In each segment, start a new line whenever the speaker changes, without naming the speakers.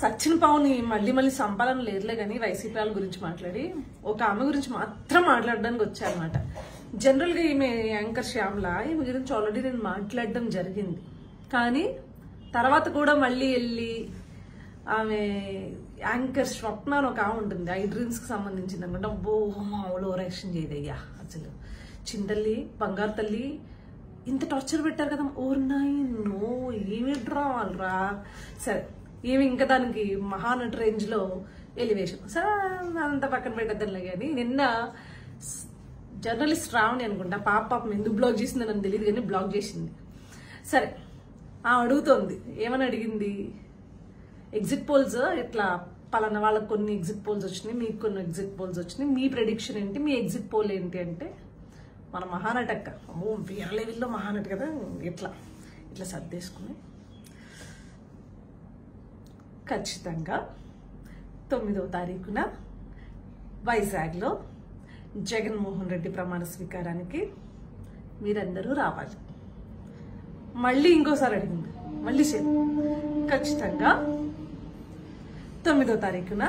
సచిన్ పావుని మళ్ళీ మళ్ళీ సంపాదన లేదులే కానీ వైసీపీ వాళ్ళ గురించి మాట్లాడి ఒక ఆమె గురించి మాత్రం మాట్లాడడానికి వచ్చారనమాట. జనరల్ గా ఈమె యాంకర్ శ్యామల ఈమె గురించి ఆల్రెడీ నేను మాట్లాడడం జరిగింది. కానీ తర్వాత కూడా మళ్ళీ వెళ్ళి ఆమె యాంకర్ స్వప్న అని ఒక ఆమె ఉంటుంది, ఐ డ్రీమ్స్ కి సంబంధించింది అనమాట. అబ్బో మామూలు ఓవరాక్షన్ చేయదయ్యా అసలు. చింతల్లి బంగారు తల్లి ఇంత టార్చర్ పెట్టారు కదా, ఓర్నాయి నో ఏమి డ్రామాలు రా. సరే ఏమి ఇంకా దానికి మహానటి రేంజ్ లో ఎలివేషన్ సరే అంత పక్కన పెట్టద్దాంలే. కానీ నిన్న జర్నలిస్ట్ రావని అనుకుంటా పాపం ఎందుకు బ్లాక్ చేసిందని నాకు తెలియదు కానీ బ్లాక్ చేసింది. సరే అడుగుతోంది, ఏమని అడిగింది, ఎగ్జిట్ పోల్స్ ఇట్లా పలానా వాళ్ళకి కొన్ని ఎగ్జిట్ పోల్స్ వచ్చినాయి, మీకు కొన్ని ఎగ్జిట్ పోల్స్ వచ్చినాయి, మీ ప్రెడిక్షన్ ఏంటి, మీ ఎగ్జిట్ పోల్ ఏంటి అంటే మన మహానటక్క అమ్మో వేరే లెవెల్లో మహానటి కదా, ఇట్లా ఇట్లా సర్దేసుకుని ఖచ్చితంగా 9వ తారీఖున వైజాగ్లో జగన్మోహన్ రెడ్డి ప్రమాణ స్వీకారానికి మీరందరూ రావాలి. మళ్ళీ ఇంకోసారి అడిగింది, మళ్ళీ సేమ్ ఖచ్చితంగా 9వ తారీఖున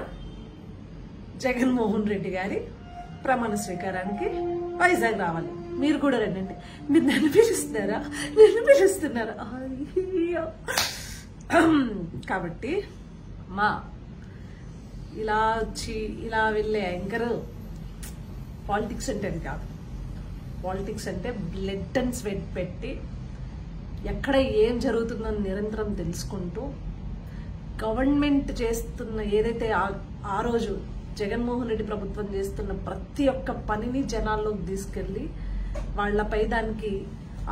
జగన్మోహన్ రెడ్డి గారి ప్రమాణ స్వీకారానికి వైజాగ్ రావాలి. మీరు కూడా రండి. మీరు నన్ను పిలుస్తున్నారా అయ్యో. కాబట్టి మా ఇలా వచ్చి ఇలా వెళ్ళే యాంకర్ పాలిటిక్స్ అంటే అది కాదు. పాలిటిక్స్ అంటే బ్లడ్ అండ్ స్వెట్ పెట్టి ఎక్కడ ఏం జరుగుతుందో నిరంతరం తెలుసుకుంటూ గవర్నమెంట్ చేస్తున్న ఏదైతే ఆ రోజు జగన్మోహన్ రెడ్డి ప్రభుత్వం చేస్తున్న ప్రతి ఒక్క పనిని జనాల్లోకి తీసుకెళ్లి వాళ్లపై దానికి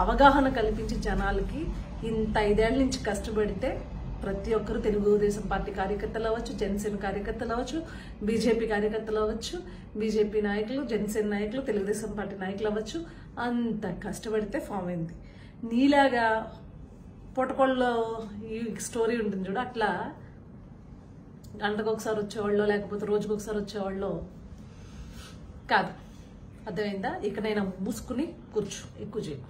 అవగాహన కల్పించి జనాలకి ఇంత 5 ఏళ్ల నుంచి కష్టపడితే ప్రతి ఒక్కరు తెలుగుదేశం పార్టీ కార్యకర్తలు అవ్వచ్చు, జనసేన కార్యకర్తలు అవ్వచ్చు, బీజేపీ కార్యకర్తలు అవ్వచ్చు, బీజేపీ నాయకులు, జనసేన నాయకులు, తెలుగుదేశం పార్టీ నాయకులు అవ్వచ్చు, అంత కష్టపడితే ఫామ్ అయింది. నీలాగా పొటకొల్లో ఈ స్టోరీ ఉంటుంది చూడు, అట్లా గంటకు ఒకసారి వచ్చేవాళ్ళు లేకపోతే రోజుకు ఒకసారి వచ్చేవాళ్ళు కాదు. అర్థమైందా? ఇక నేను మూసుకుని కూర్చో, ఎక్కువ చేయకు.